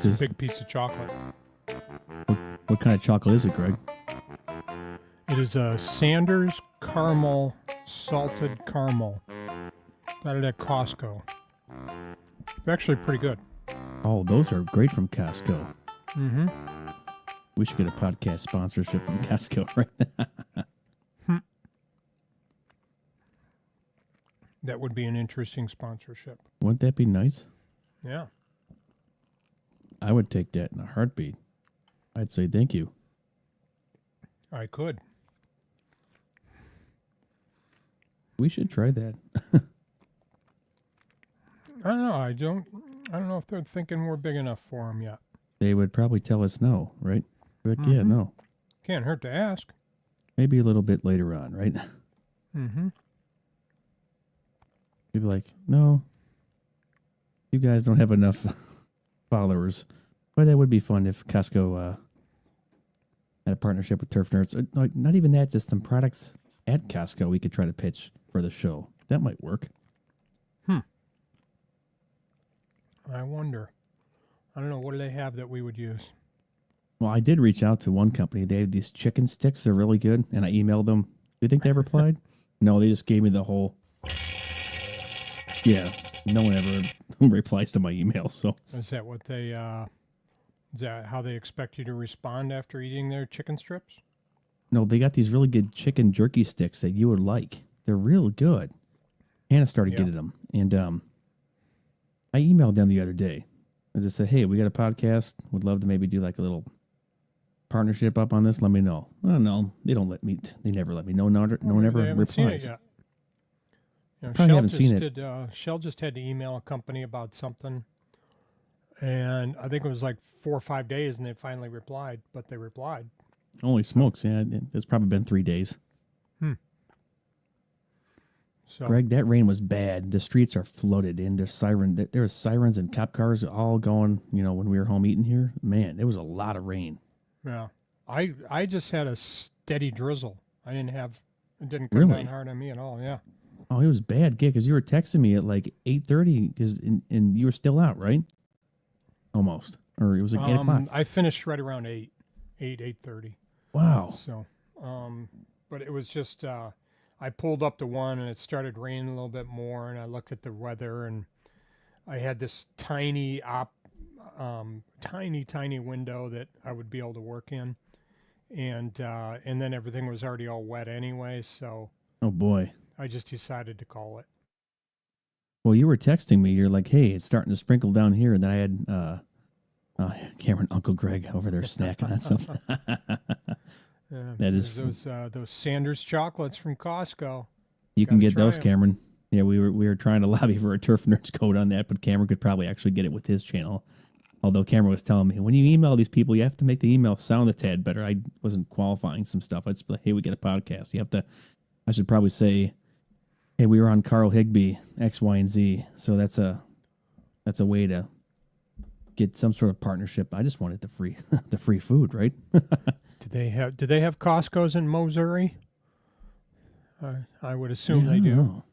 It's a big piece of chocolate. What kind of chocolate is it, Greg? It is a Sanders caramel, salted caramel. Got it at Costco. They're actually pretty good. Oh, those are great from Costco. Mm-hmm. We should get a podcast sponsorship from Costco right now. That would be an interesting sponsorship. Wouldn't that be nice? Yeah. I would take that in a heartbeat. I'd say thank you. I could. We should try that. I don't know. I don't know if they're thinking we're big enough for them yet. They would probably tell us no, right? Like, yeah, no. Can't hurt to ask. Maybe a little bit later on, right? Mm-hmm. You'd be like, no, you guys don't have enough followers. But that would be fun if Costco had a partnership with Turf Nerds. Like, not even that, just some products at Costco we could try to pitch for the show. That might work. I wonder. I don't know. What do they have that we would use? Well, I did reach out to one company. They have these chicken sticks. They're really good. And I emailed them. Do you think they ever replied? No, they just gave me the whole... Yeah, no one ever replies to my email. So Is that what they... is that how they expect you to respond after eating their chicken strips? no, they got these really good chicken jerky sticks that you would like. They're real good. Hannah started getting them. And I emailed them the other day. I just said, hey, we got a podcast. Would love to maybe do like a little partnership up on this. Let me know. Oh, no, they don't let me. They never let me know. No one ever replies. Seen it yet. You know, Probably haven't seen it. Shell just had to email a company about something. And I think it was like 4 or 5 days, and they finally replied. But they replied. Holy smokes. Yeah, it's probably been 3 days. So, Greg, that rain was bad. The streets are flooded in. There's sirens and cop cars all going, when we were home eating here. Man, there was a lot of rain. yeah. I just had a steady drizzle. It didn't come Really? down hard on me at all, yeah. Oh, it was bad, because you were texting me at like 8:30, and you were still out, right? Almost. Or it was like 8 o'clock. I finished right around 8:30. Wow. So, but it was just, I pulled up to one and it started raining a little bit more, and I looked at the weather, and I had this tiny window that I would be able to work in, and then everything was already all wet anyway, so Oh, boy. I just decided to call it. Well, you were texting me. You're like, hey, it's starting to sprinkle down here. And then I had Cameron, Uncle Greg over there snacking on something. That is those Sanders chocolates from Costco. You can get those, 'em. Cameron. Yeah, we were trying to lobby for a Turf Nerds code on that, but Cameron could probably actually get it with his channel. Although Cameron was telling me, when you email these people, you have to make the email sound a tad better. I wasn't qualifying some stuff. I'd just be like, hey, we get a podcast. I should probably say, hey, we were on Carl Higbee, X, Y, and Z. So that's a way to get some sort of partnership. I just wanted the free food, right? Do they have Costco's in Missouri? I would assume they do. Know.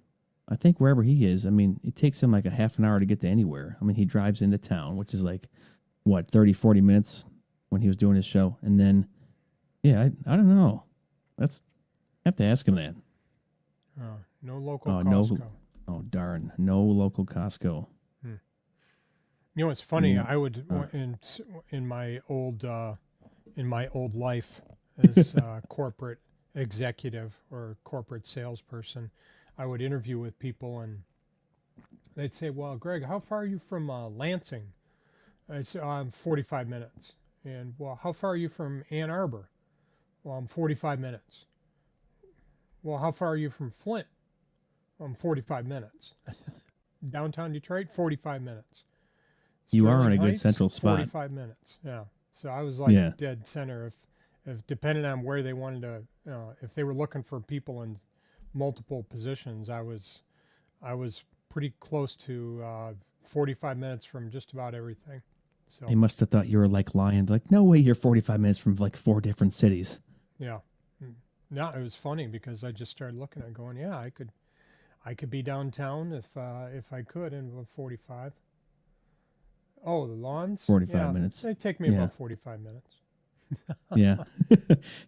I think wherever he is, it takes him like a half an hour to get to anywhere. He drives into town, which is like, 30, 40 minutes when he was doing his show. And then, I don't know. I have to ask him that. No local Costco. Oh, darn. No local Costco. You know, it's funny. I would in my old life as corporate executive or corporate salesperson, I would interview with people, and they'd say, "Well, Greg, how far are you from Lansing?" I'd say, "I'm 45 minutes." And, "Well, how far are you from Ann Arbor?" "Well, I'm 45 minutes." "Well, how far are you from Flint?" "Well, I'm 45 minutes." Downtown Detroit, 45 minutes. You are in a Sterling good Heights, central spot. 45 minutes, yeah. So I was like dead center. If depending on where they wanted to, if they were looking for people in multiple positions, I was pretty close to 45 minutes from just about everything. So They must have thought you were like lying. Like, no way, you're 45 minutes from like 4 different cities. yeah, no, it was funny because I just started looking at it going, yeah, I could be downtown if I could in 45. Oh, the lawns? 45 Yeah, minutes. they take me Yeah. about 45 minutes. Yeah.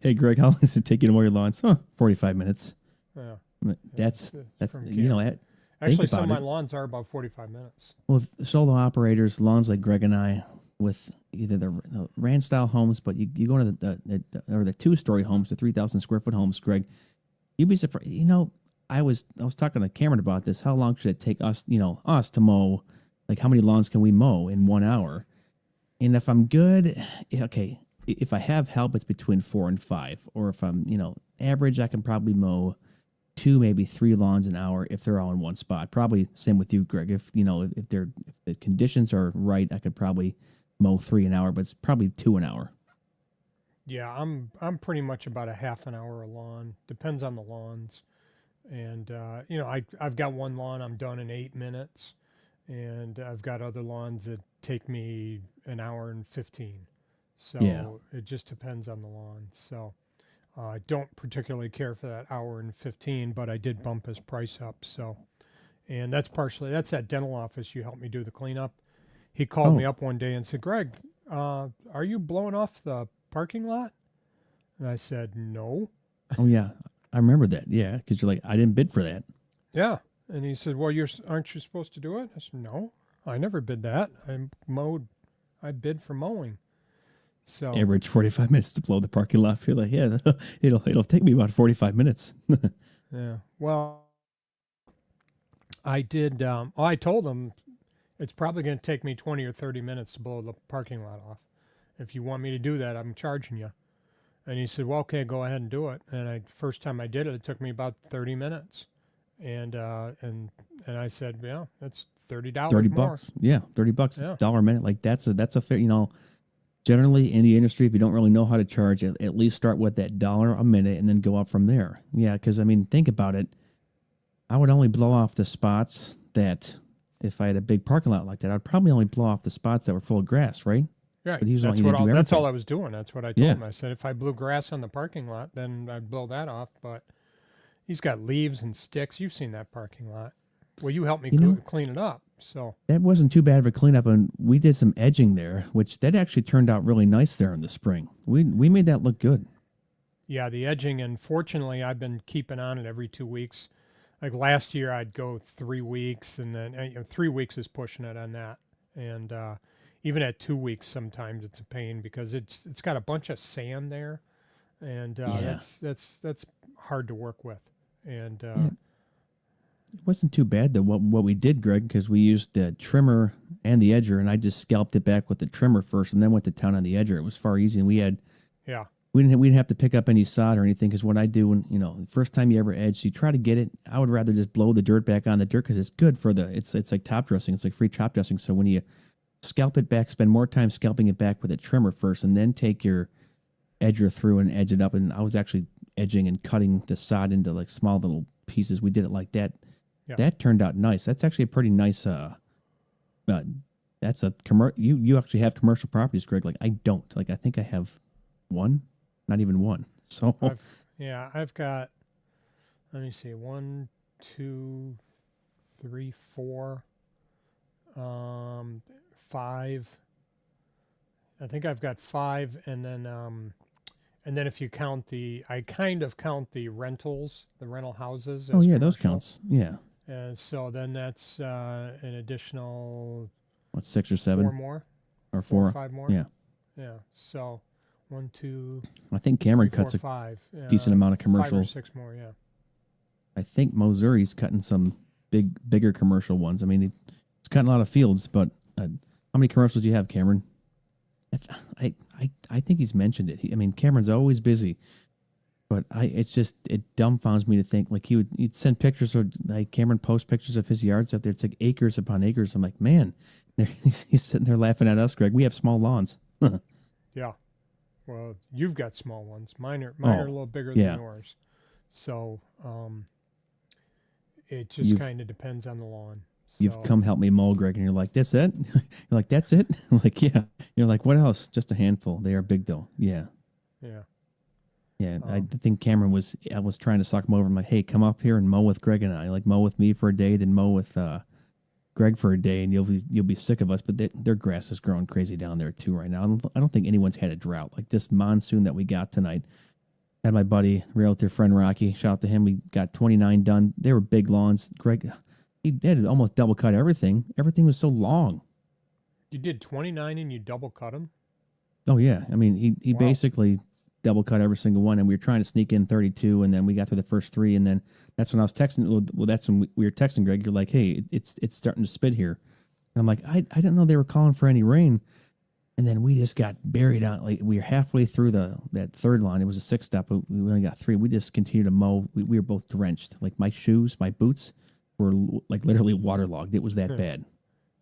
Hey, Greg, how long does it take you to mow your lawns? 45 minutes. Yeah, But yeah. that's From you know, Cameron. think Actually, some of about my it. lawns are about 45 minutes. With solo operators, lawns like Greg and I, with either the ranch style homes, but you go to the 2-story homes, the 3,000 square foot homes, Greg, you'd be surprised. You know, I was talking to Cameron about this. How long should it take us, us to mow? Like, how many lawns can we mow in 1 hour? And if I'm good, okay, if I have help, it's between 4 and 5. Or if I'm, average, I can probably mow 2, maybe 3 lawns an hour if they're all in one spot. Probably same with you, Greg. If if the conditions are right, I could probably mow 3 an hour, but it's probably 2 an hour. Yeah, I'm pretty much about a half an hour a lawn. Depends on the lawns. And I've got one lawn I'm done in 8 minutes, and I've got other lawns that take me an hour and 15. Yeah. So it just depends on the lawn. So I don't particularly care for that hour and 15, but I did bump his price up. So, and that's that dental office you helped me do the cleanup. He called me Oh, up one day and said, Greg, are you blowing off the parking lot? And I said, no. oh yeah, I remember that. Yeah, because you're like, I didn't bid for that. Yeah. And he said, well, aren't you supposed to do it? I said, no, I never bid that. I bid for mowing. So, Average 45 minutes to blow the parking lot. I feel like, yeah, it'll take me about 45 minutes. yeah. Well, I did, I told him it's probably going to take me 20 or 30 minutes to blow the parking lot off. If you want me to do that, I'm charging you. And he said, well, okay, go ahead and do it. And first time I did it, it took me about 30 minutes. And I said, yeah, that's $30 30 more. bucks. Yeah, $30, Yeah. dollar a minute. Like that's a fair, generally in the industry, if you don't really know how to charge, at least start with that dollar a minute and then go up from there. Yeah, because I mean, think about it. I would only blow off the spots that, if I had a big parking lot like that, I'd probably only blow off the spots that were full of grass, right? Right. But he was That's wanting you to do that's all everything. I was doing. That's what I told Yeah. him. I said if I blew grass on the parking lot, then I'd blow that off. But he's got leaves and sticks. You've seen that parking lot. Well, you helped me You know, clean it up. So that wasn't too bad of a cleanup, and we did some edging there, which that actually turned out really nice there in the spring. We made that look good. yeah, the edging. And fortunately, I've been keeping on it every 2 weeks. Like last year, I'd go 3 weeks, and then 3 weeks is pushing it on that. And even at 2 weeks, sometimes it's a pain because it's got a bunch of sand there, and Yeah. that's hard to work with. And Yeah. It wasn't too bad though. What we did, Greg, because we used the trimmer and the edger, and I just scalped it back with the trimmer first, and then went to town on the edger. It was far easy, and yeah, we didn't have to pick up any sod or anything. Because what I do when the first time you ever edge, you try to get it. I would rather just blow the dirt back on the dirt because it's good for it's like top dressing. It's like free top dressing. So when you scalp it back, spend more time scalping it back with a trimmer first, and then take your edger through and edge it up. And I was actually edging and cutting the sod into like small little pieces. We did it like that. yeah. That turned out nice. That's actually a pretty nice. That's a You actually have commercial properties, Greg. Like I don't. Like I think I have one, not even one. So I've got. Let me see. 1, 2, 3, 4, 5. I think I've got 5, and then if you count I kind of count the rentals, the rental houses oh as yeah, those commercial. counts. Yeah, And so then that's an additional what 6 or 4 7 more, or 4 or 4? 5 more. Yeah, Yeah. So 1, 2, I think 3, Cameron 4, cuts a 5. decent amount of 5 or commercial. 6 more. Yeah. I think Missouri's cutting some bigger commercial ones. I mean, it's cutting a lot of fields, but how many commercials do you have, Cameron? I think he's mentioned it. I mean, Cameron's always busy, but it dumbfounds me to think like he'd send pictures or like Cameron post pictures of his yards out there. It's like acres upon acres. I'm like, man, he's sitting there laughing at us, Greg. We have small lawns. Yeah. Well, you've got small ones. Mine are Oh, a little bigger yeah. than yours. So it just You've kind of depends on the lawn. you've So come help me mow, Greg, and you're like, that's it. You're like, that's it. I'm like, yeah. You're like, what else? Just a handful. They are big though. Yeah. yeah. Yeah, I Um, think Cameron I was trying to suck him over. I'm like, hey, come up here and mow with Greg and I. Like mow with me for a day, then mow with Greg for a day, and you'll be sick of us. But their grass is growing crazy down there too right now. I don't think anyone's had a drought like this monsoon that we got tonight. Had my buddy, realtor friend Rocky. Shout out to him. We got 29 done. They were big lawns. Greg, he had to almost double cut everything. Everything was so long. You did 29 and you double cut them? Oh yeah, I mean he Wow. basically double cut every single one, and we were trying to sneak in 32, and then we got through the first three, and then that's when I was texting. Well, that's when we were texting Greg. You're like, hey, it's starting to spit here, and I'm like, I didn't know they were calling for any rain, and then we just got buried out. Like we were halfway through that third line. It was a 6-step, but we only got 3. We just continued to mow. We were both drenched. Like my shoes, my boots were like literally waterlogged. It was that bad.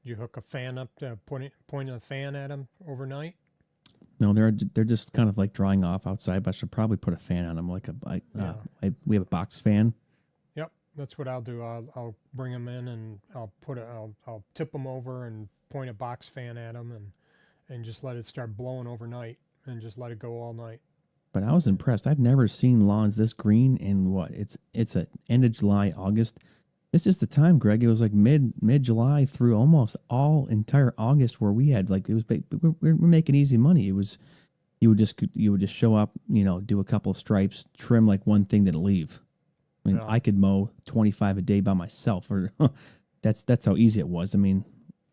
Did you hook a fan up to point a fan at them overnight? No, they're just kind of like drying off outside, but I should probably put a fan on them. Like we have a box fan. Yep, that's what I'll do. I'll bring them in and I'll tip them over and point a box fan at them and just let it start blowing overnight and just let it go all night. But I was impressed. I've never seen lawns this green in what? It's a end of July, August. This is the time, Greg. It was like mid July through almost all entire August where we had like it was we're making easy money. It was you would just show up, do a couple of stripes, trim like one thing, then leave. I mean, Yeah. I could mow 25 a day by myself, or that's how easy it was. I mean,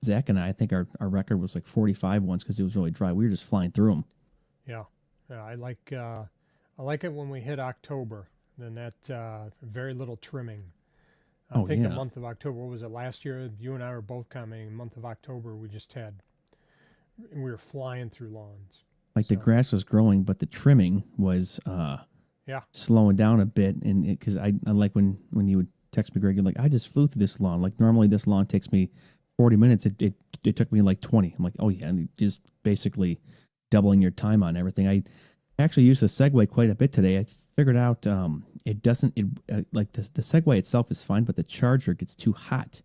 Zach and I think our record was like 45 once because it was really dry. We were just flying through them. Yeah, I like it when we hit October. Then that very little trimming. I think the month of October, what was it last year? You and I were both commenting. Month of October, we were flying through lawns. Like the grass was growing, but the trimming was slowing down a bit. And because I like when you would text me, Greg, you're like, I just flew through this lawn. Like normally this lawn takes me 40 minutes. It took me like 20. I'm like, oh yeah, and just basically doubling your time on everything. I actually used the Segway quite a bit today. I figured out it doesn't like the Segway itself is fine, but the charger gets too hot,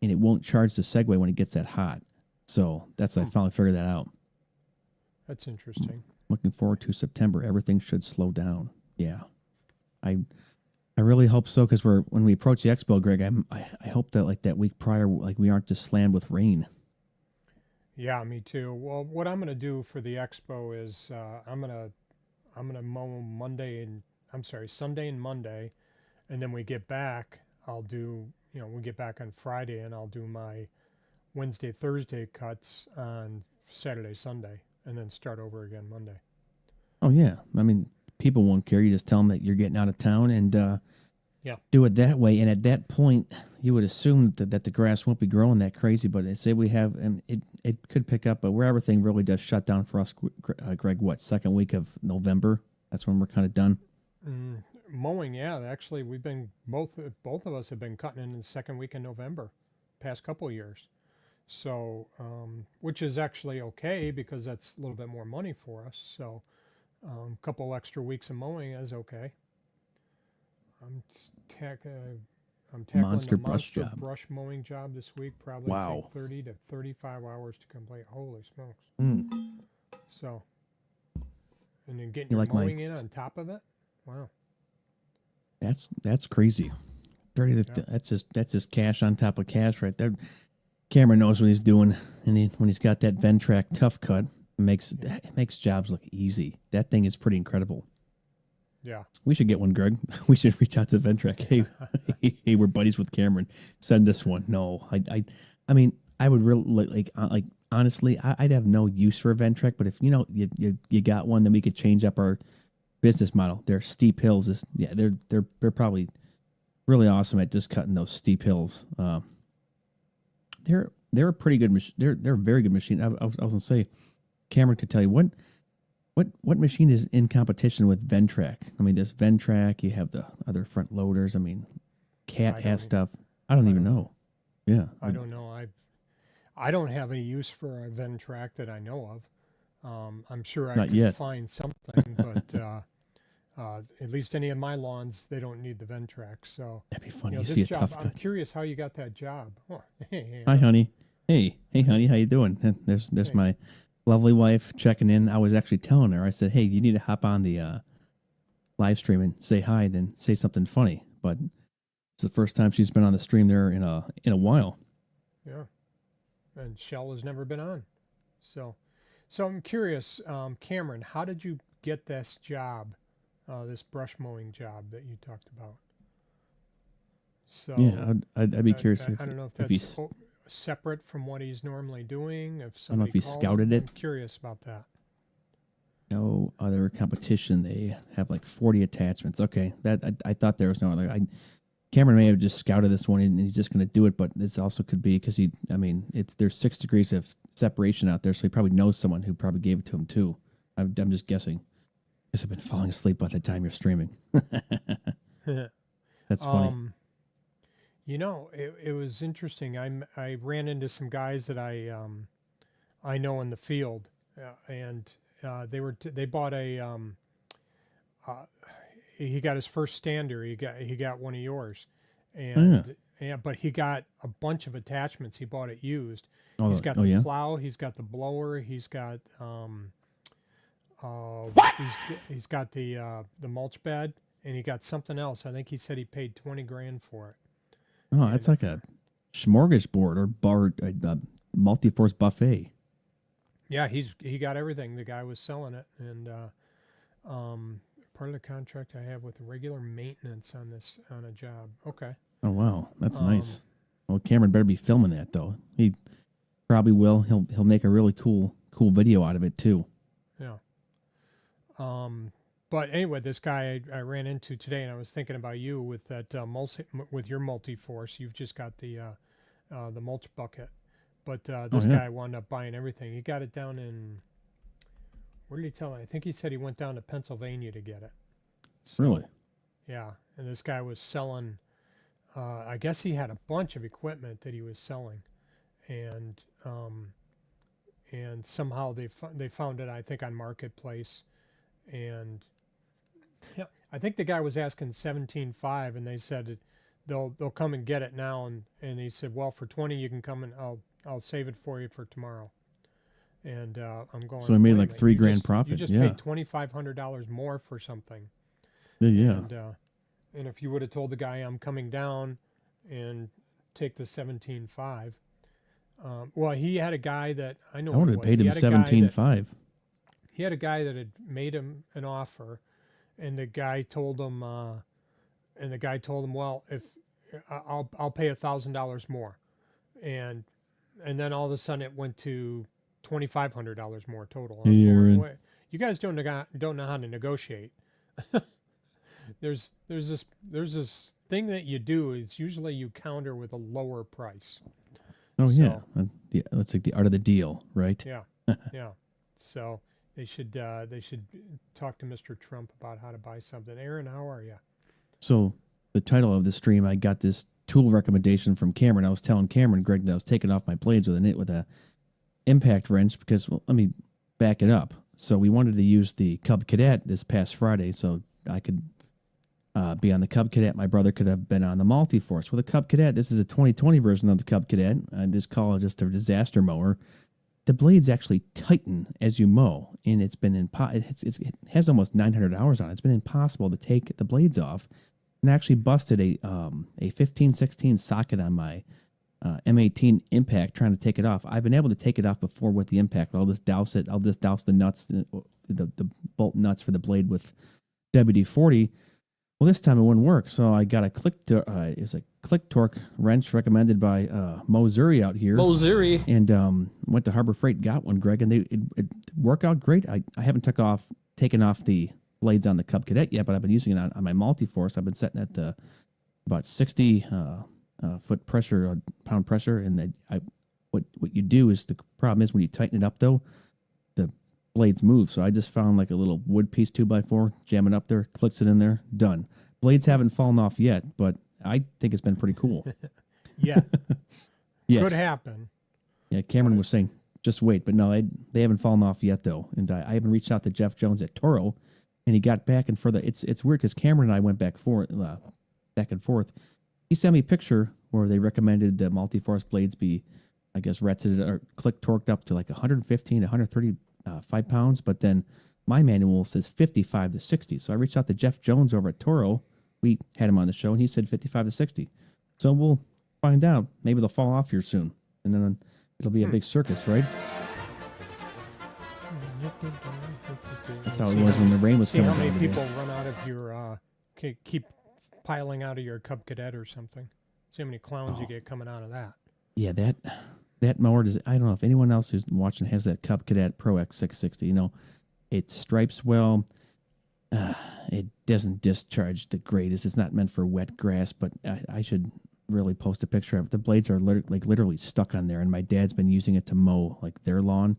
and it won't charge the Segway when it gets that hot. So that's I finally figured that out. That's interesting. Looking forward to September. Everything should slow down. Yeah, I really hope so because when we approach the expo, Greg, I hope that like that week prior, like we aren't just slammed with rain. Yeah, me too. Well, what I'm going to do for the expo is I'm gonna mow Sunday and Monday, and then we get back. We get back on Friday, and I'll do my Wednesday, Thursday cuts on Saturday, Sunday, and then start over again Monday. Oh yeah, I mean, people won't care. You just tell them that you're getting out of town and do it that way. And at that point, you would assume that the grass won't be growing that crazy. But say we have, and it could pick up. But where everything really does shut down for us, Greg, what, second week of November? That's when we're kind of done. Mowing, yeah. Actually, we've been both of us have been cutting in the second week in November, past couple of years. So, which is actually okay because that's a little bit more money for us. So, a couple extra weeks of mowing is okay. I'm tackling Monster a brush monster job. brush mowing job this week. Probably Wow. take 30 to 35 hours to complete. Holy smokes! So, and then getting You your like my- mowing in on top of it. Wow. That's crazy. 30 to, that's just cash on top of cash right there. Cameron knows what he's doing, and when he's got that Ventrac Tough Cut, it makes jobs look easy. That thing is pretty incredible. Yeah. We should get one, Greg. We should reach out to Ventrac. Hey, hey, we're buddies with Cameron. Send this one. No, I mean, I would really like honestly, I'd have no use for a Ventrac, but if you got one, then we could change up our business model. They're steep hills. They're probably really awesome at just cutting those steep hills. They're a pretty good machine. They're a very good machine. I was gonna say, Cameron could tell you what machine is in competition with Ventrac. I mean, there's Ventrac. You have the other front loaders. I mean, Cat has stuff. I don't even know. Yeah, I don't know. I don't have any use for a Ventrac that I know of. I'm sure I could find something, but at least any of my lawns, they don't need the Ventrac. So that'd be funny. this see a job, Tough I'm Cut. curious how you got that job. Oh, hey, Hi, honey. Hey, honey. How you doing? And there's Hey. my lovely wife checking in. I was actually telling her. I said, hey, you need to hop on the live stream and say hi, then say something funny. But it's the first time she's been on the stream there in a while. Yeah. And Shell has never been on. So, so I'm curious, Cameron, how did you get this job, this brush mowing job that you talked about? Yeah, So I'd be curious I don't know if if that's separate from what he's normally doing. If I don't know somebody if he called him, scouted it. I'm curious about that. No other competition. They have like 40 attachments. Okay, that I thought there was no other. Cameron may have just scouted this one and he's just going to do it, but this also could be because I mean, there's 6 degrees of separation out there, so he probably knows someone who probably gave it to him too. I'm just guessing. Guess I've been falling asleep by the time you're streaming. That's funny. You know, it was interesting. I ran into some guys that I know in the field, and they bought a uh, he got his first stander. He got one of yours, Oh, yeah. and but he got a bunch of attachments. He bought it used. Oh, He's got oh the yeah. plow. He's got the blower. He's got he's got the mulch bed, and he got something else. I think he said he paid 20 grand for it. Oh, that's like a smorgasbord or a multi-force buffet. Yeah, he got everything. The guy was selling it, and part of the contract I have with regular maintenance on a job. Okay. Oh wow, that's Um, nice. Well, Cameron better be filming that though. He probably will. He'll make a really cool video out of it too. yeah. But anyway, this guy I ran into today, and I was thinking about you with that with your multi-force. You've just got the mulch bucket, but Oh this yeah, guy wound up buying everything. He got it down in, where did he tell me? I think he said he went down to Pennsylvania to get it. So really. yeah, and this guy was selling. I guess he had a bunch of equipment that he was selling, and somehow they found it. I think on Marketplace, and yeah, I think the guy was asking 17.5, and they said they'll come and get it now, and he said, well, for 20 you can come and I'll save it for you for tomorrow. And I'm going, So I made wait a like minute, $3 you grand just profit. paid Yeah, $2,500 more for something, yeah. and if you would have told the guy I'm coming down and take the 17.5, well, he had a guy that I know I what would it have was. paid He him had a guy that 17.5. he had a guy that had made him an offer, and the guy told him, well, if I'll pay $1,000 more, and then all of a sudden it went to $2,500 more total. Hey, I'm going, Aaron. "Wait, you guys don't know how to negotiate." There's this thing that you do. It's usually you counter with a lower price. Oh yeah, So that's like the art of the deal, right? yeah, yeah. So they should talk to Mr. Trump about how to buy something. Aaron, how are you? So the title of the stream, I got this tool recommendation from Cameron. I was telling Cameron, Greg, that I was taking off my blades with a impact wrench because, well, let me back it up. So we wanted to use the Cub Cadet this past Friday, so I could be on the Cub Cadet. My brother could have been on the Multi-Force. Well, the Cub Cadet, this is a 2020 version of the Cub Cadet. I just call it just a disaster mower. The blades actually tighten as you mow, and it has almost 900 hours on it. It's been impossible to take the blades off, and I actually busted a 1516 socket on my M18 impact trying to take it off. I've been able to take it off before with the impact, but I'll just douse it. I'll just douse the nuts, the bolt nuts for the blade with WD-40. Well, this time it wouldn't work, so I got it's a Click Torque wrench recommended by Mozuri out here. Mozuri. And went to Harbor Freight, got one, Greg, and it worked out great. I haven't taken off the blades on the Cub Cadet yet, but I've been using it on my Multi-Force. I've been setting at about 60 foot pressure, pound pressure, and what you do is, the problem is when you tighten it up though, the blades move. So I just found like a little wood piece 2x4, jam it up there, clicks it in there, done. Blades haven't fallen off yet, but I think it's been pretty cool. Yeah, Yet. could happen. Yeah, Cameron was saying, just wait. But no, they haven't fallen off yet, though. And I haven't reached out to Jeff Jones at Toro, and he got back and further. It's weird because Cameron and I went back and forth. He sent me a picture where they recommended the Multi-Force blades be, I guess, retted or click torqued up to like 115 to 135 pounds. But then my manual says 55 to 60. So I reached out to Jeff Jones over at Toro. We had him on the show, and he said 55 to 60. So we'll find out. Maybe they'll fall off here soon. and then it'll be a big circus, right? That's how it was when the rain was See coming how many down today. people run out of your keep piling out of your Cub Cadet or something. See how many clowns you Oh. get coming out of that. Yeah, that mower does. I don't know if anyone else who's watching has that Cub Cadet Pro X660. You know, it stripes well. It doesn't discharge the greatest. It's not meant for wet grass, but I should really post a picture of it. The blades are literally stuck on there, and my dad's been using it to mow like their lawn.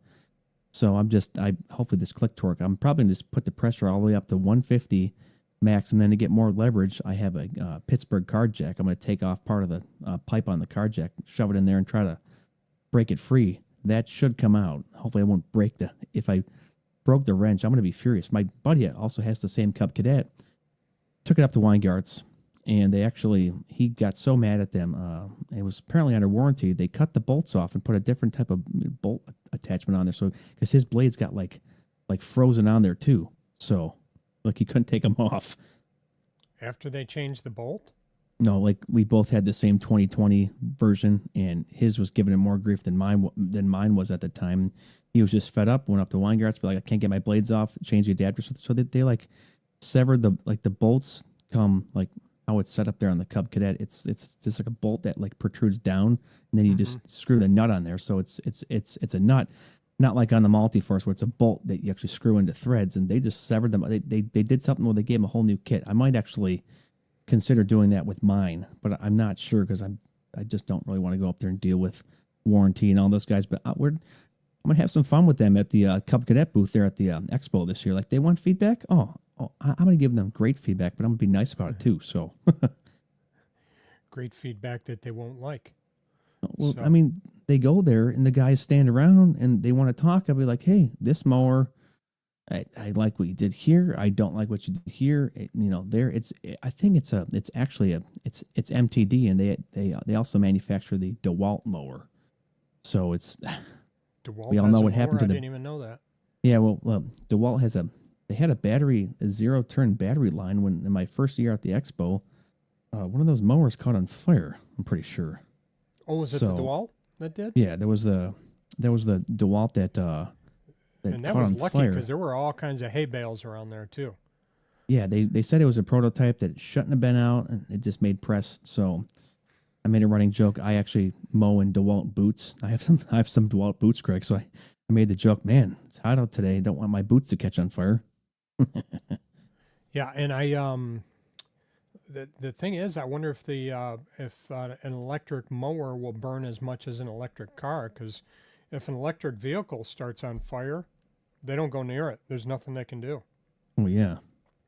So I hopefully this click torque. I'm probably gonna just put the pressure all the way up to 150 max, and then to get more leverage, I have a Pittsburgh card jack. I'm going to take off part of the pipe on the card jack, shove it in there, and try to break it free. That should come out. Hopefully, I won't break the. If I broke the wrench, I'm going to be furious. My buddy also has the same Cub Cadet. Took it up to Weingart's, and he got so mad at them. It was apparently under warranty. They cut the bolts off and put a different type of bolt attachment on there. So because his blades got like frozen on there too. So like he couldn't take them off. After they changed the bolt? No, like we both had the same 2020 version, and his was giving him more grief than mine was at the time. He was just fed up. Went up to Weingart's, but like I can't get my blades off. Changed the adapter, so they like severed the bolts. Come like how it's set up there on the Cub Cadet. It's just like a bolt that like protrudes down, and then you just screw the nut on there. So it's a nut, not like on the Multiforce where it's a bolt that you actually screw into threads. And they just severed them. They did something where they gave him a whole new kit. I might actually consider doing that with mine, but I'm not sure because I just don't really want to go up there and deal with warranty and all those guys. But I'm gonna have some fun with them at the Cub Cadet booth there at the expo this year. Like they want feedback. I'm gonna give them great feedback, but I'm gonna be nice about it too. So Great feedback that they won't like. well, So- I mean, they go there and the guys stand around and they want to talk. I'll be like, hey, this mower. I like what you did here. I don't like what you did here. I think it's MTD, and they also manufacture the DeWalt mower. So it's DeWalt We all has know a what happened mower? to I the- didn't even know that. yeah. Well, DeWalt they had a 0-turn battery line when in my first year at the expo. One of those mowers caught on fire. I'm pretty sure. Oh, was it So- the DeWalt that did? Yeah, there was the DeWalt that And that caught was on lucky fire. because there were all kinds of hay bales around there too. Yeah, they said it was a prototype that it shouldn't have been out, and it just made press. So I made a running joke. I actually mow in DeWalt boots. I have some DeWalt boots, Craig. So I made the joke, man, it's hot out today. I don't want my boots to catch on fire. Yeah, and the thing is, I wonder if an electric mower will burn as much as an electric car. Because if an electric vehicle starts on fire, they don't go near it. There's nothing they can do, Oh yeah,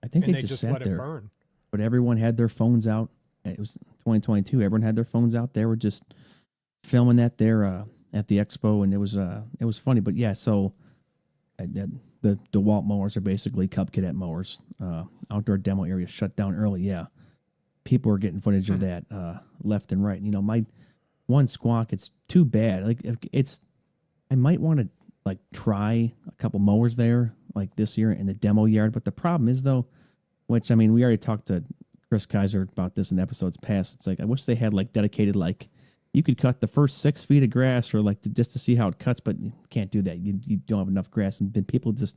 I think and they they just just let sat it there. burn. But everyone had their phones out. It was 2022. Everyone had their phones out. They were just filming that there at the expo, and it was funny. But yeah, so the DeWalt mowers are basically Cub Cadet mowers. Outdoor demo area shut down early. Yeah, people are getting footage of that left and right. My one squawk. It's too bad. Like I might want to like try a couple mowers there like this year in the demo yard. But the problem is though, which I mean, we already talked to Chris Kaiser about this in episodes past. It's like I wish they had like dedicated like you could cut the first 6 feet of grass or like just to see how it cuts, but you can't do that. You don't have enough grass, and then people just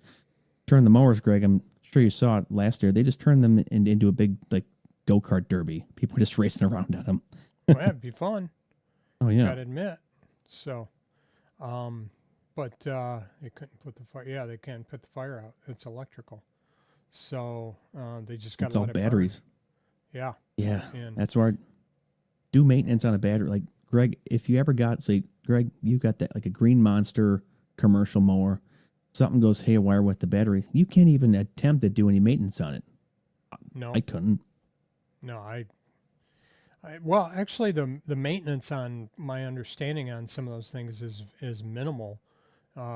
turn the mowers. Greg, I'm sure you saw it last year. They just turned them into a big like go-kart derby. People were just racing around on them. Well, it'd be fun. Oh yeah, Gotta admit. So, but they couldn't put the fire. Yeah, they can't put the fire out. It's electrical. So they just got it's all let it burn. batteries. Yeah, Yeah, and that's where I do maintenance on a battery. Like Greg, if you ever got Greg, you got that like a Green Monster commercial mower. Something goes haywire with the battery. You can't even attempt to do any maintenance on it. no, I couldn't. no, well, actually, the maintenance on my understanding on some of those things is minimal.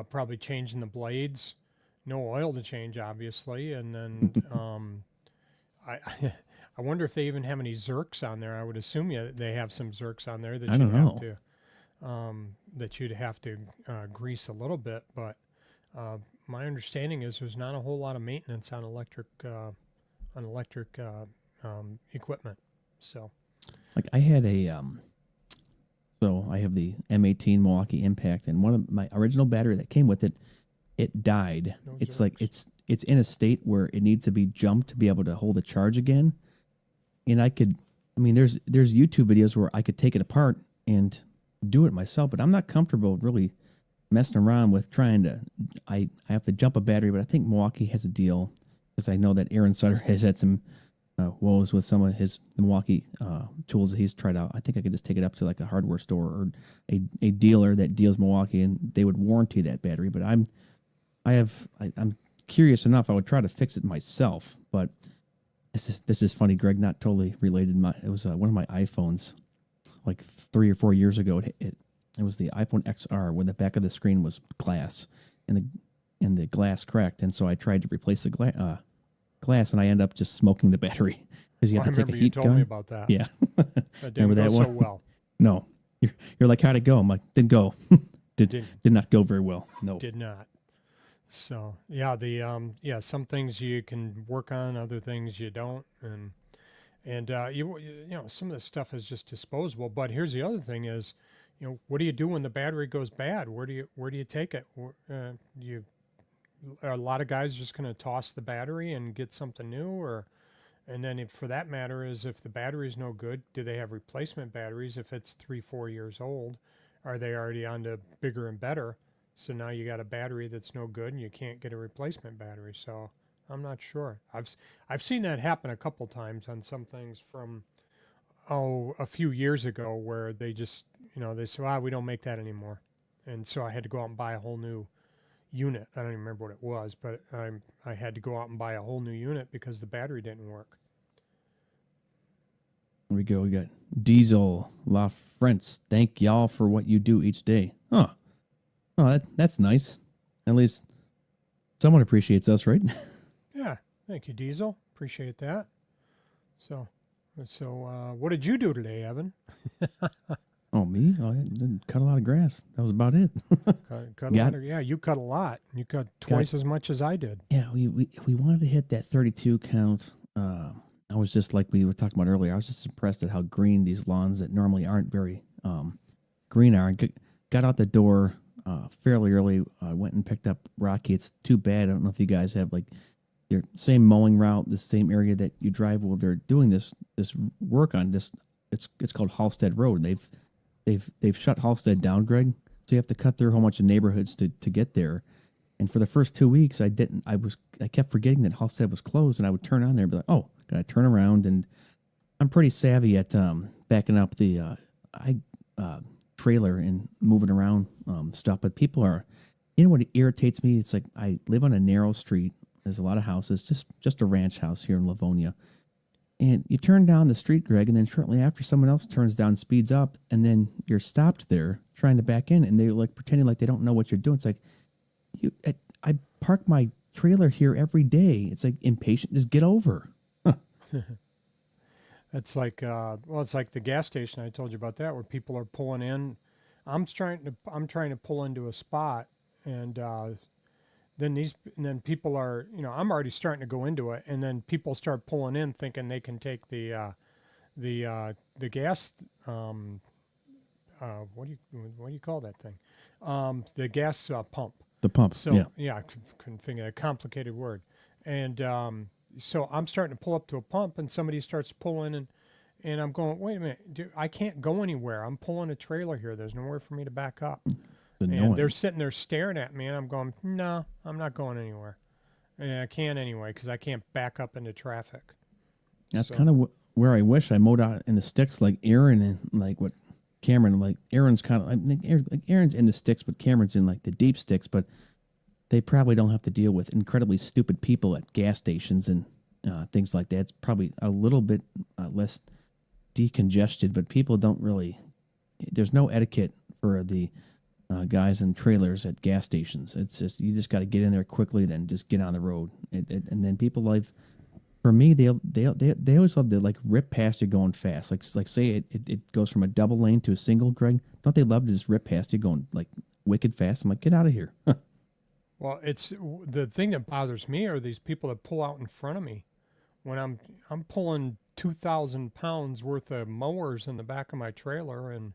Probably changing the blades, no oil to change, obviously, and then I I wonder if they even have any Zerks on there. I would assume they have some Zerks on there that I don't know. you'd have to grease a little bit, but my understanding is there's not a whole lot of maintenance on electric equipment. So Like I had So I have the M18 Milwaukee Impact, and one of my original battery that came with it, it died. No It's like jokes. it's in a state where it needs to be jumped to be able to hold a charge again. And I mean, there's YouTube videos where I could take it apart and do it myself, but I'm not comfortable really messing around with trying to. I have to jump a battery, but I think Milwaukee has a deal because I know that Aaron Sutter has had some woes with some of his Milwaukee tools that he's tried out. I think I could just take it up to like a hardware store or a dealer that deals Milwaukee, and they would warranty that battery. But I'm curious enough. I would try to fix it myself, but this is funny, Greg. Not totally related. It was one of my iPhones, like 3 or 4 years ago. It was the iPhone XR where the back of the screen was glass, and the glass cracked, and so I tried to replace the glass, and I ended up just smoking the battery because you I have to take a remember you heat told gun. me about that. Yeah, That didn't remember go that so one? well. No, you're like, how'd it go? I'm like, didn't go. did Didn't. did not go very well. No. Did not. So yeah, some things you can work on, other things you don't, and you know some of the stuff is just disposable. But here's the other thing is, you know, what do you do when the battery goes bad? Where do you take it? You are a lot of guys just going to toss the battery and get something new, or and then if, for that matter is if the battery's no good, do they have replacement batteries? If it's 3-4 years old, are they already on to bigger and better? So now you got a battery that's no good and you can't get a replacement battery. So I'm not sure. I've seen that happen a couple times on some things from a few years ago where they just they said we don't make that anymore, and so I had to go out and buy a whole new unit. I don't even remember what it was, but I had to go out and buy a whole new unit because the battery didn't work. Here we go. We got Diesel La France. Thank y'all for what you do each day. Huh. Oh, that's nice. At least someone appreciates us, right? Yeah, thank you, Diesel. Appreciate that. So, what did you do today, Evan? Oh, me? Oh, I didn't cut a lot of grass. That was about it. Cut a lot of, yeah, you cut a lot. You cut twice as much as I did. Yeah, we wanted to hit that 32 count. I was just like we were talking about earlier. I was just impressed at how green these lawns that normally aren't very green are. Got out the door fairly early. Went and picked up Rocky. It's too bad. I don't know if you guys have like your same mowing route, the same area that you drive. Well, they're doing this work on this. It's called Halstead Road. They've shut Halstead down, Greg. So you have to cut through a whole bunch of neighborhoods to get there. And for the first 2 weeks, I kept forgetting that Halstead was closed, and I would turn on there and be like, oh, gotta turn around. And I'm pretty savvy at backing up the trailer and moving around stuff. But people are, what irritates me? It's like I live on a narrow street. There's a lot of houses, just a ranch house here in Livonia. And you turn down the street, Greg, and then shortly after, someone else turns down, speeds up, and then you're stopped there trying to back in, and they're like pretending like they don't know what you're doing. It's like, I park my trailer here every day. It's like impatient. Just get over. It's like it's like the gas station I told you about that, where people are pulling in. I'm trying to pull into a spot, and then people are I'm already starting to go into it, and then people start pulling in thinking they can take the gas what do you call that thing, the gas pump. The pump. So Yeah. I couldn't think of a complicated word. And so I'm starting to pull up to a pump, and somebody starts pulling, and I'm going, wait a minute, dude, I can't go anywhere. I'm pulling a trailer here. There's nowhere for me to back up. And they're sitting there staring at me, and I'm going, no, I'm not going anywhere. And I can't anyway because I can't back up into traffic. That's kind of where I wish I mowed out in the sticks like Aaron and like what Cameron, like Aaron's kind of like Aaron's in the sticks, but Cameron's in like the deep sticks. But they probably don't have to deal with incredibly stupid people at gas stations and things like that. It's probably a little bit less decongested, but people don't really. There's no etiquette for the guys in trailers at gas stations. It's just you just got to get in there quickly, then just get on the road, and then people like. For me, they always love to like rip past you going fast. Like say it goes from a double lane to a single, Greg. Don't they love to just rip past you going like wicked fast? I'm like, get out of here. Well, it's the thing that bothers me are these people that pull out in front of me when I'm pulling 2,000 pounds worth of mowers in the back of my trailer, and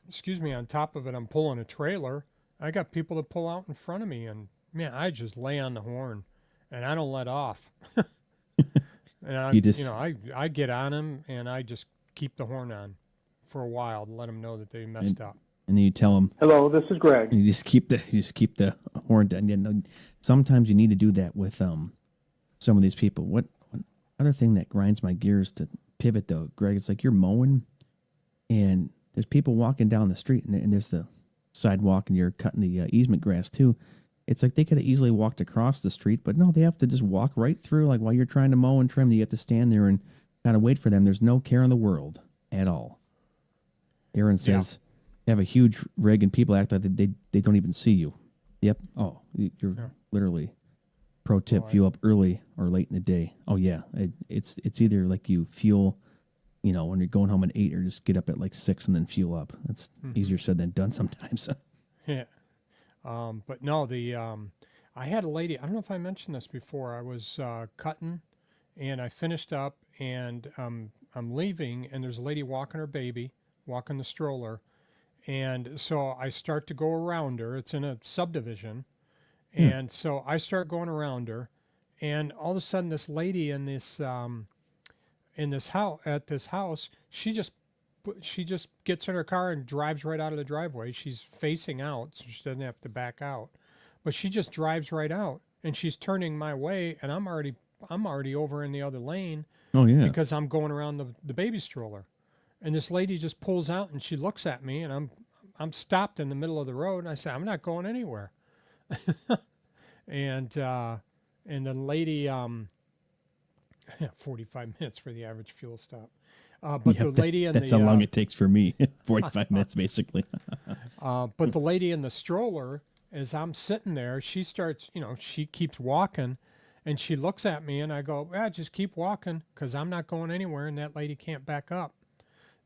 excuse me, on top of it, I'm pulling a trailer. I got people that pull out in front of me, and man, I just lay on the horn, and I don't let off. And You you know, just I get on them, and I just keep the horn on for a while to let them know that they and, messed up. and then you tell them, Hello, this is Greg. and you just keep the horn down. You know, sometimes you need to do that with some of these people. What other thing that grinds my gears to pivot though, Greg? It's like you're mowing, and there's people walking down the street, and there's the sidewalk, and you're cutting the easement grass too. It's like they could have easily walked across the street, but no, they have to just walk right through. Like while you're trying to mow and trim, you have to stand there and kind of wait for them. There's no care in the world at all. Aaron Yeah. says, "You have a huge rig, and people act like they don't even see you." Yep. Oh, you're Yeah. literally. Pro tip: Oh, fuel up early or late in the day. Oh yeah, it's either like you fuel, you know, when you're going home at 8, or just get up at like 6 and then fuel up. That's easier said than done sometimes. Yeah. But no, I had a lady. I don't know if I mentioned this before. I was cutting, and I finished up, and I'm leaving, and there's a lady walking her baby, walking the stroller, and so I start to go around her. It's in a subdivision, Yeah. and so I start going around her, and all of a sudden, this lady in this house at this house, she just gets in her car and drives right out of the driveway. She's facing out, so she doesn't have to back out. But she just drives right out, and she's turning my way, and I'm already over in the other lane Oh yeah. because I'm going around the baby stroller. And this lady just pulls out, and she looks at me, and I'm stopped in the middle of the road, and I say, I'm not going anywhere. And the lady 45 minutes for the average fuel stop. But Yep, the lady in that's the how long it takes for me. 45 minutes basically. but the lady in the stroller, as I'm sitting there, she starts, you know, she keeps walking, and she looks at me, and I go, yeah, just keep walking, because I'm not going anywhere, and that lady can't back up.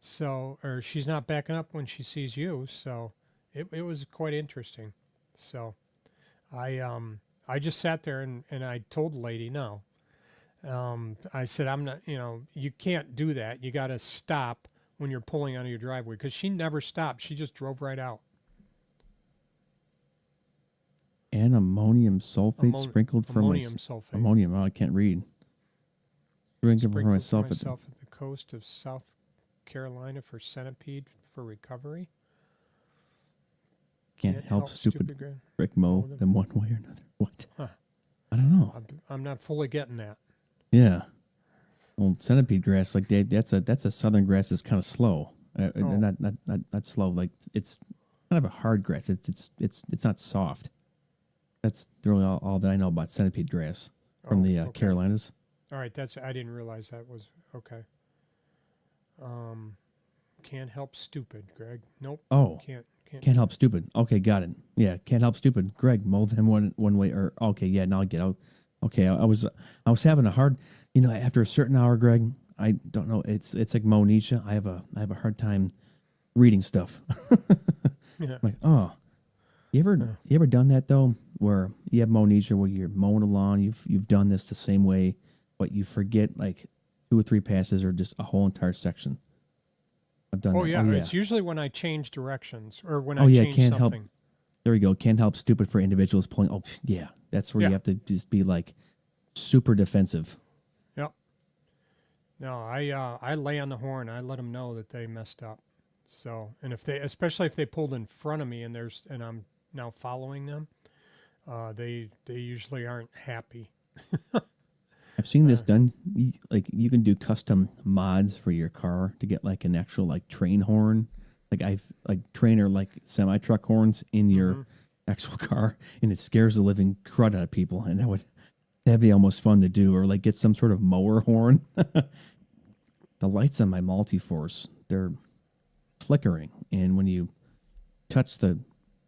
So, or she's not backing up when she sees you. So, it was quite interesting. So, I just sat there, and I told the lady no. I said, I'm not, you know, you can't do that. You got to stop when you're pulling out of your driveway, because she never stopped. She just drove right out. And ammonium sulfate sprinkled from Ammonium sulfate. ammonium. Oh, I can't read. Sprinkled for myself. at the coast of South Carolina for centipede for recovery. Can't help stupid Greg. brick mow them. them one way or another. What? Huh. I don't know. I'm not fully getting that. Yeah. Well, centipede grass, like that's a southern grass that's kind of slow. Oh. Not slow. Like it's kind of a hard grass. It's not soft. That's really all that I know about centipede grass from Oh, the okay. Carolinas. All right, I didn't realize that was okay. Can't help stupid, Greg. Nope. Oh, Can't. help stupid. Okay, got it. Yeah, can't help stupid. Greg, mold them one way or okay. Yeah, now I get out. Okay, I was having a hard, you know, after a certain hour, Greg. I don't know. It's like Monisha. I have a hard time reading stuff. Yeah. Like, oh, you ever done that though, where you have Monisha, where you're mowing a lawn, you've done this the same way, but you forget like 2 or 3 passes or just a whole entire section. I've done Oh that. yeah, it's usually when I change directions or when I Oh, yeah, change can't help. something. There we go. Can't help stupid for individuals pulling. Oh yeah, that's where Yeah. you have to just be like super defensive. Yep. No, I lay on the horn. I let them know that they messed up. So, and especially if they pulled in front of me, and I'm now following them, they usually aren't happy. I've seen this done. Like you can do custom mods for your car to get like an actual like train horn. Like I've like trainer like semi truck horns in your actual car, and it scares the living crud out of people. And that'd be almost fun to do, or like get some sort of mower horn. The lights on my Multiforce, they're flickering, and when you touch they're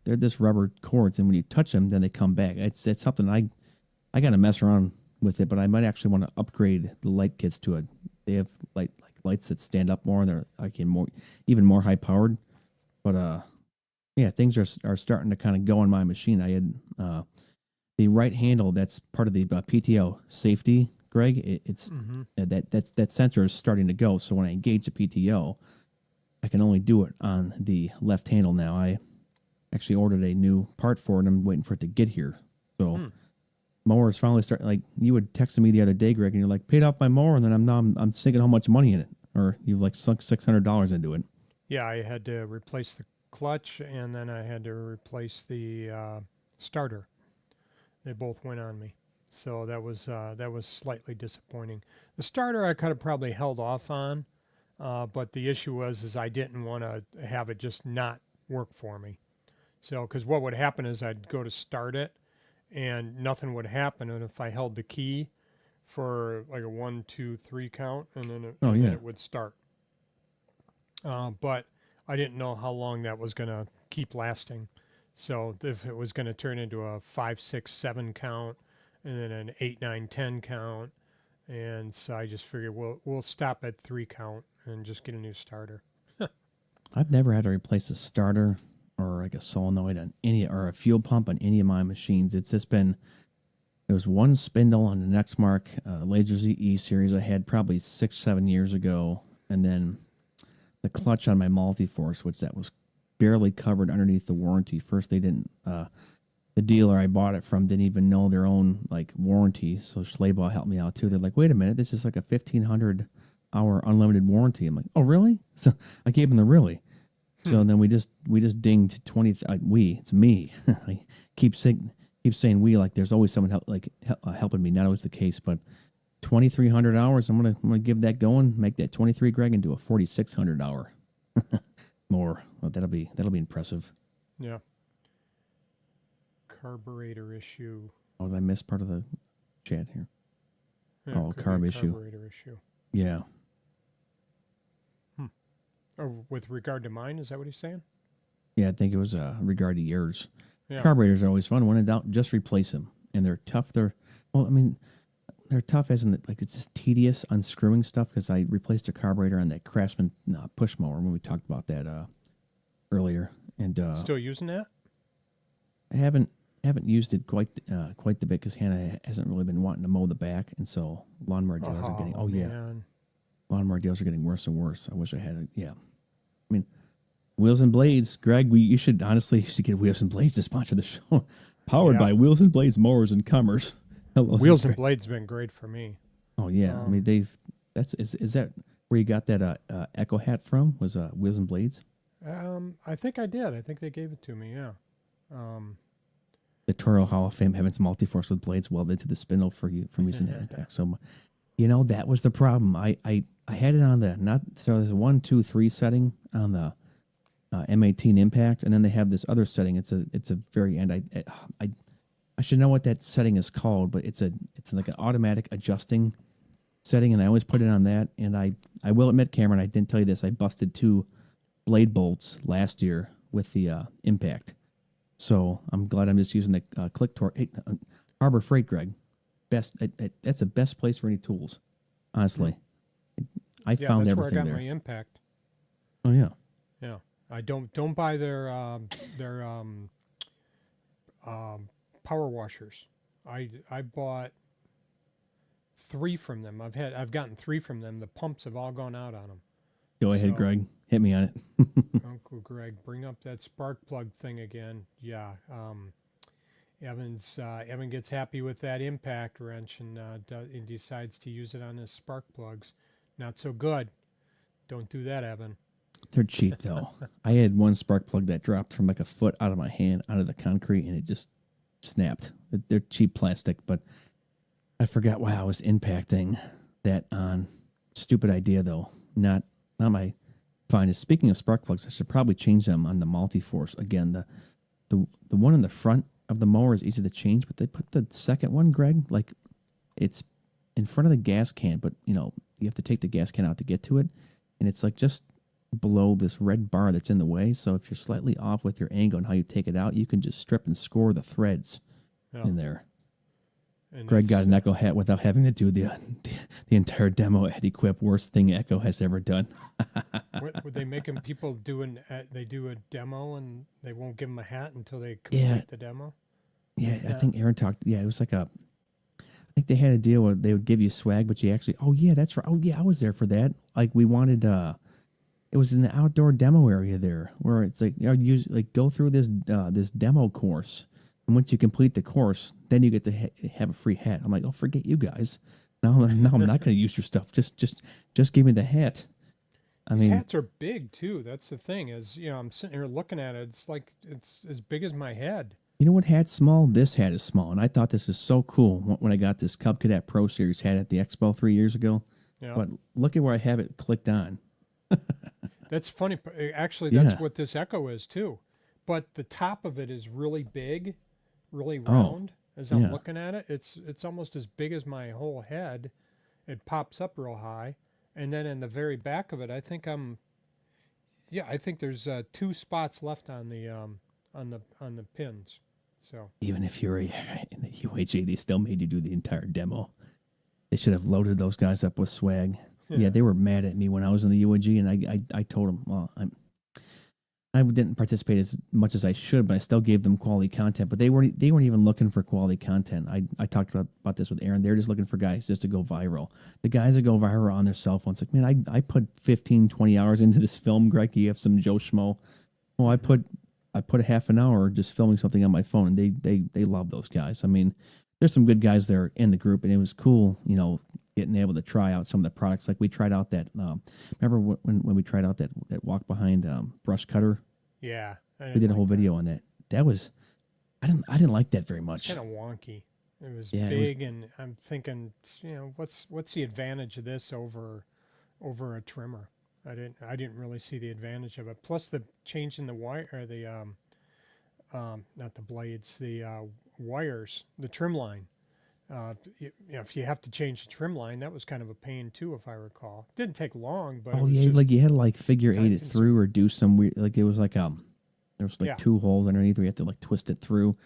this rubber cords, and when you touch them, then they come back. It's something I got to mess around with it, but I might actually want to upgrade the light kits to it. They have lights that stand up more, and they're like even more high powered. But yeah, things are starting to kind of go on my machine. I had the right handle that's part of the PTO safety, Greg. It's that sensor is starting to go. So when I engage the PTO, I can only do it on the left handle now. I actually ordered a new part for it, and I'm waiting for it to get here. So mowers finally start. Like you would text me the other day, Greg, and you're like, paid off my mower, and then I'm sinking how much money in it, or you've like sunk $600 into it. Yeah, I had to replace the clutch, and then I had to replace the starter. They both went on me, so that was slightly disappointing. The starter I could have probably held off on, but the issue was is I didn't want to have it just not work for me. So, because what would happen is I'd go to start it, and nothing would happen, and if I held the key for like a 1, 2, 3 count, and then it would start. But I didn't know how long that was going to keep lasting. So if it was going to turn into a 5, 6, 7 count, and then an 8, 9, 10 count, and so I just figured we'll stop at 3 count and just get a new starter. I've never had to replace a starter or like a solenoid on any, or a fuel pump on any of my machines. It's just been, there was one spindle on the Nexmark Laser Z E series I had probably 6, 7 years ago, and then the clutch on my Multiforce, which that was barely covered underneath the warranty. First, they didn't. The dealer I bought it from didn't even know their own like warranty, so Schleybaugh helped me out too. They're like, "Wait a minute, this is like a 1,500-hour unlimited warranty." I'm like, "Oh, really?" So I gave him the really. So then we just dinged 20. It's me. I keep saying we, like there's always someone helping me. Not always the case, but 2,300 hours. I'm gonna give that going. Make that 23, Greg, into a 4,600 hour more. Well, that'll be impressive. Yeah. Carburetor issue. Oh, did I miss part of the chat here? Yeah, Oh, carb issue. Carburetor issue. Yeah. Oh, with regard to mine, is that what he's saying? Yeah, I think it was regarding yours. Yeah. Carburetors are always fun. When in doubt, just replace them. And they're tough. They're tough as in like it's just tedious unscrewing stuff, because I replaced a carburetor on that Craftsman push mower when we talked about that earlier. And still using that? I haven't used it quite the bit, because Hannah hasn't really been wanting to mow the back, and so lawnmower dealers are getting lawnmower deals are getting worse and worse. I wish I had it. Yeah, I mean, Wheels and Blades, Greg. You should get Wheels and Blades to sponsor the show. Powered by Wheels and Blades Mowers and Commerce. Hello, Wheels and Blades been great for me. Oh yeah, I mean is that where you got that Echo hat from? Was Wheels and Blades? I think I did. I think they gave it to me. Yeah. The Toro Hall of Fame Heavens Multiforce with blades welded to the spindle from using the impact. So, that was the problem. I had it on there's a 1, 2, 3 setting on the M18 impact, and then they have this other setting. It's a very end. I should know what that setting is called, but it's like an automatic adjusting setting, and I always put it on that. And I will admit, Cameron, I didn't tell you this. I busted 2 blade bolts last year with the impact. So I'm glad I'm just using the Click Torque. Hey, Harbor Freight, Greg. That's the best place for any tools, honestly. I found that's everything where I got there. my impact. Oh yeah. Yeah, I don't buy their power washers. I bought 3 from them. I've gotten 3 from them. The pumps have all gone out on them. Go ahead, Greg. Hit me on it. Uncle Greg, bring up that spark plug thing again. Yeah. Evan gets happy with that impact wrench and decides to use it on his spark plugs. Not so good. Don't do that, Evan. They're cheap though. I had one spark plug that dropped from like a foot out of my hand onto the concrete, and it just snapped. They're cheap plastic, but I forgot why I was impacting that on. Stupid idea though. Not my finest. Speaking of spark plugs, I should probably change them on the Multiforce. Again, the one in the front of the mower is easy to change, but they put the second one, Greg, like it's in front of the gas can, but you have to take the gas can out to get to it, and it's like just below this red bar that's in the way. So if you're slightly off with your angle and how you take it out, you can just strip and score the threads in there. And Greg got an Echo hat without having to do the entire demo at Equip. Worst thing Echo has ever done. Would they making people they do a demo and they won't give them a hat until they complete the demo? Yeah, I think Aaron talked. Yeah, it was like I think they had a deal where they would give you swag, but you actually, oh yeah, that's right. Oh yeah, I was there for that. Like we wanted It was in the outdoor demo area there, where it's like, you know, use like go through this demo course, and once you complete the course, then you get to have a free hat. I'm like, oh, forget you guys. Now I'm not going to use your stuff. Just give me the hat. I These mean, hats are big too. That's the thing is, I'm sitting here looking at it. It's like it's as big as my head. you know what hat's small? This hat is small, and I thought this is so cool when I got this Cub Cadet Pro Series hat at the Expo 3 years ago. Yeah. But look at where I have it clicked on. That's funny. Actually, Yeah. that's what this Echo is too. But the top of it is really big, really Oh, round. As I'm yeah. looking at it, it's almost as big as my whole head. It pops up real high, and then in the very back of it, I think there's two spots left on the pins. So Even if you're in the UHA, they still made you do the entire demo. They should have loaded those guys up with swag. Yeah, they were mad at me when I was in the UAG, and I told them, well, I didn't participate as much as I should, but I still gave them quality content. But they weren't even looking for quality content. I talked about this with Aaron. They're just looking for guys just to go viral. The guys that go viral on their cell phones, like, man, I put 15, 20 hours into this film, Greg. You have some Joe Schmo. Well, I put a half an hour just filming something on my phone, and they love those guys. I mean, there's some good guys there in the group, and it was cool, getting able to try out some of the products. Like we tried out that, remember when we tried out that walk behind brush cutter? yeah, We did a whole video on that. That was, I didn't like that very much. kind of wonky. It was Yeah, it was- big, and I'm thinking, what's the advantage of this over a trimmer? I didn't really see the advantage of it. Plus the change in the wire, or the not the blades, the wires, the trim line. If you have to change the trim line, that was kind of a pain too, if I recall. Didn't take long, but it Oh was yeah, just like you had to like figure eight it time-consuming. through or do some weird, like it was like there was like Yeah. two holes underneath where you have to like twist it through.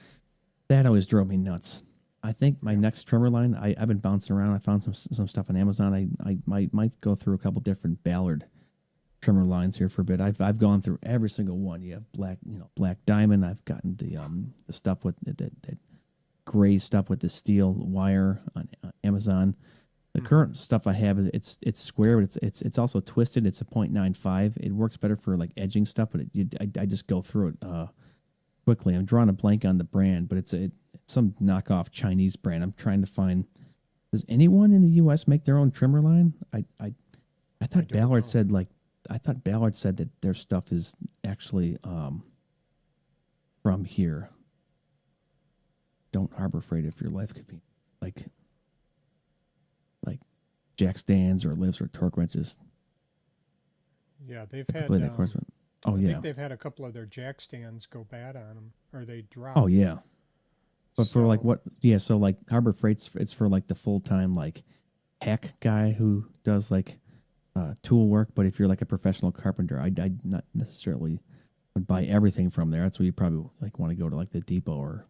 That always drove me nuts. I think my next trimmer line, I've been bouncing around. I found some stuff on Amazon. I might go through a couple different Ballard trimmer lines here for a bit. I've gone through every single one. You have black diamond. I've gotten the stuff with that gray stuff with the steel wire on Amazon. The current stuff I have is it's square, but it's also twisted. It's a 0.95. It works better for like edging stuff, but I just go through it quickly. I'm drawing a blank on the brand, but it's some knockoff Chinese brand. I'm trying to find. Does anyone in the U.S. make their own trimmer line? I thought don't Ballard know. said that their stuff is actually from here. Don't harbor freight if your life could be like jack stands or lifts or torque wrenches. Yeah, they've had. Typically that course. Oh I yeah. think they've had a couple of their jack stands go bad on them, or they drop. Oh yeah. But for like So- what? Yeah. So like Harbor Freight's, it's for like the full time like hack guy who does like tool work. But if you're like a professional carpenter, I not necessarily would buy everything from there. That's where you probably like want to go to like the depot or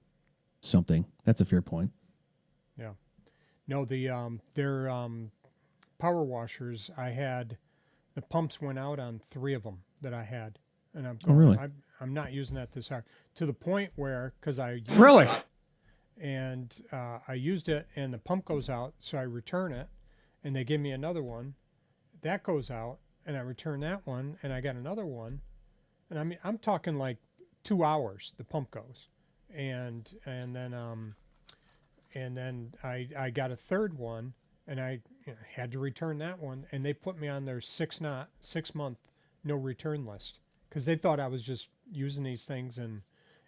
something. That's a fair point. Yeah. No, their power washers, I had the pumps went out on 3 of them that I had, and I'm Oh, really? I'm not using that this hard, to the point where, because I used Really? it, and I used it and the pump goes out, so I return it, and they give me another one that goes out, and I return that one, and I got another one, and I mean I'm talking like 2 hours the pump goes, and then I got a third one, and I had to return that one, and they put me on their 6-month no return list, because they thought I was just using these things and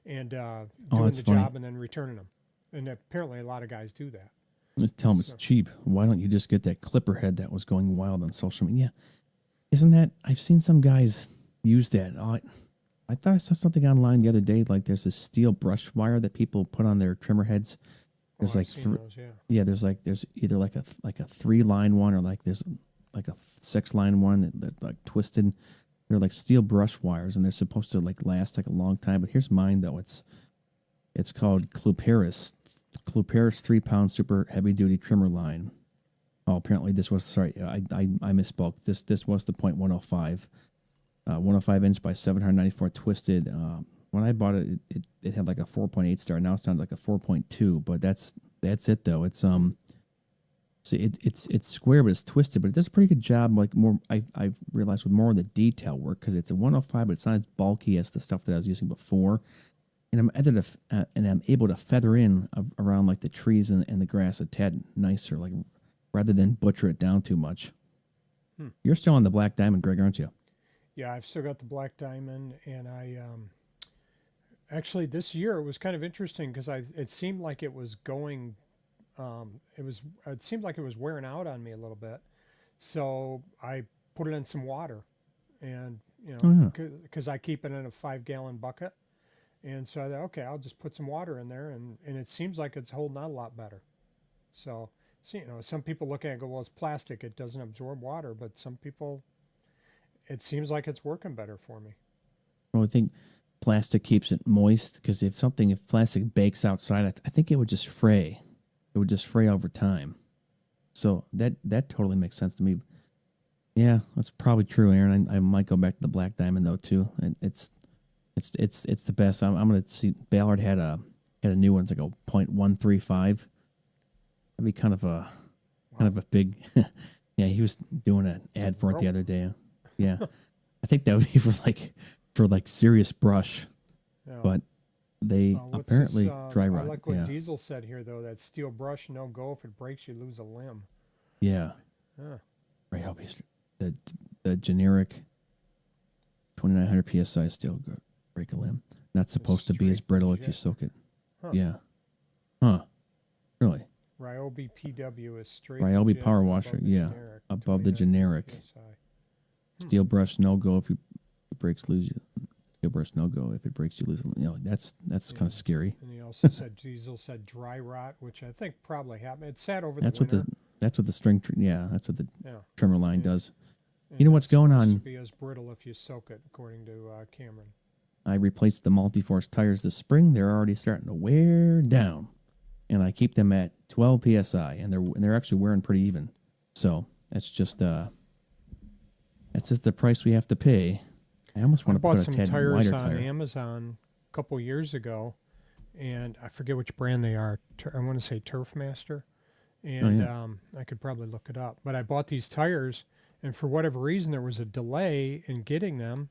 doing that's the funny. job and then returning them, and apparently a lot of guys do that. Just tell them it's cheap. Why don't you just get that clipper head that was going wild on social media? Isn't that? I've seen some guys use that. Oh, I thought I saw something online the other day. Like there's this steel brush wire that people put on their trimmer heads. There's Oh, like I've seen those, yeah. yeah, there's either like a 3-line one or like there's like a 6-line one that like twisted. They're like steel brush wires, and they're supposed to like last like a long time. But here's mine though. It's called Cluparis 3-pound super heavy duty trimmer line. Oh, apparently this was, sorry, I misspoke. This was the .105, 105 inch by 794 twisted. When I bought it, it had like a 4.8 star. Now it's down to like a 4.2. But that's it though. It's See, it's square, but it's twisted. But it does a pretty good job. Like more, I've realized with more of the detail work because it's a 105, but it's not as bulky as the stuff that I was using before. And I'm able to feather in around like the trees and the grass a tad nicer, like rather than butcher it down too much. You're still on the Black Diamond, Greg, aren't you? Yeah, I've still got the Black Diamond, and I actually this year it was kind of interesting because I it seemed like it was going, it seemed like it was wearing out on me a little bit, so I put it in some water, and Oh yeah. because I keep it in a 5 gallon bucket, and so I thought, okay, I'll just put some water in there, and it seems like it's holding out a lot better. So, some people look at it and go, well, it's plastic, it doesn't absorb water, but some people, it seems like it's working better for me. Well, I think plastic keeps it moist because if plastic bakes outside, I think it would just fray. It would just fray over time. So that totally makes sense to me. Yeah, that's probably true, Aaron. I might go back to the Black Diamond though too. It's the best. I'm gonna see. Ballard had a new one. It's like a .135. That'd be kind of a big. Yeah, he was doing an ad for it the other day. Yeah, I think that would be for like serious brush, Yeah. but they What's apparently this, dry I rot. like what Yeah, Diesel said here, though, that steel brush, no go. If it breaks, you lose a limb. yeah. Yeah. Right, help you. The generic 2900 psi steel break a limb. Not supposed to be as straight brittle if you jet. soak it. Huh. Yeah. Huh. Really? Ryobi PW is straight. Ryobi jet power above washer, the yeah, generic, above the 29 generic. PSI. Steel brush no go if it breaks lose you. Steel brush no go if it breaks you lose. That's kind Yeah. of scary. And he also said Diesel said dry rot, which I think probably happened. It sat over That's the what winter. that's what the string. Yeah, that's what the Yeah. trimmer line Yeah. does. And You know what's it's going supposed on? to be as brittle if you soak it, according to Cameron. I replaced the multi-force tires this spring. They're already starting to wear down, and I keep them at 12 psi, and they're actually wearing pretty even. So that's just the price we have to pay. I almost I want to bought put a some tad tires wider on tire. Amazon a couple years ago, and I forget which brand they are. I want to say Turfmaster, and I could probably look it up. But I bought these tires, and for whatever reason, there was a delay in getting them,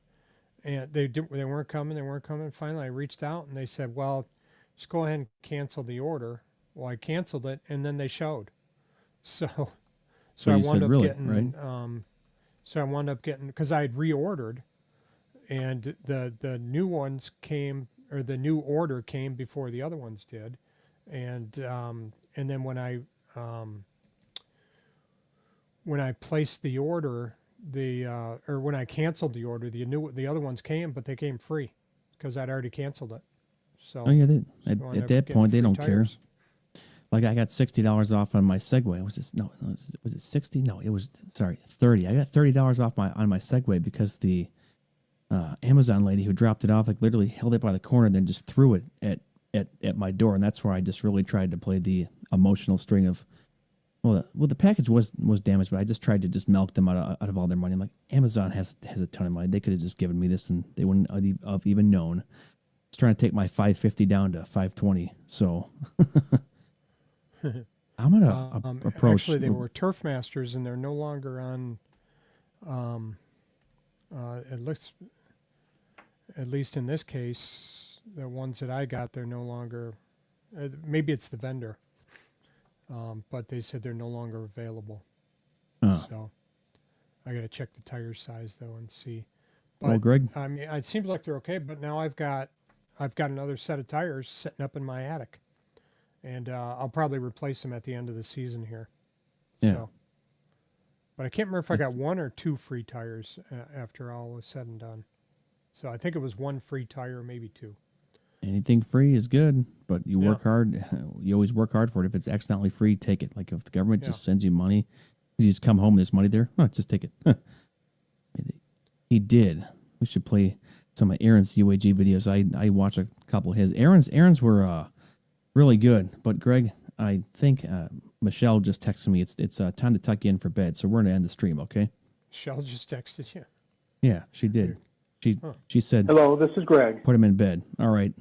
and they weren't coming. They weren't coming. Finally, I reached out, and they said, "Well, just go ahead and cancel the order." Well, I canceled it, and then they showed. So, So I you wound said up really, getting, right? so I wound up getting because I had reordered, and the new ones came, or the new order came before the other ones did, and then when I placed the order, or when I canceled the order, the other ones came, but they came free because I'd already canceled it. So Oh yeah, so I wound at up that getting point they free don't care. tires. Like I got $60 off on my Segway. Was it 60? No, it was 30. I got $30 off on my Segway because the Amazon lady who dropped it off like literally held it by the corner and then just threw it at my door, and that's where I just really tried to play the emotional string of the package was damaged, but I just tried to just milk them out of all their money. I'm like, Amazon has a ton of money. They could have just given me this and they wouldn't have even known. I was trying to take my 550 down to 520. So I'm gonna approach. Actually, they were Turf Masters, and they're no longer on. It looks, at least in this case, the ones that I got, they're no longer. Maybe it's the vendor, but they said they're no longer available. So I got to check the tire size though and see. But Well, Greg, I mean, it seems like they're okay. But now I've got another set of tires sitting up in my attic, and I'll probably replace them at the end of the season here. Yeah. So, but I can't remember if I got one or two free tires after all was said and done. So I think it was one free tire, maybe two. anything free is good, but you Yeah. work hard. You always work hard for it. If it's accidentally free, take it. Like if the government Yeah. just sends you money, you just come home, there's money there. Just take it. He did. We should play some of Aaron's UAG videos. I watched a couple of his. Aaron's were really good. But Greg, I think Michelle just texted me. It's time to tuck you in for bed. So we're gonna end the stream, okay? Shell just texted you. Yeah, she did. She said Hello, this is Greg. put him in bed. All right.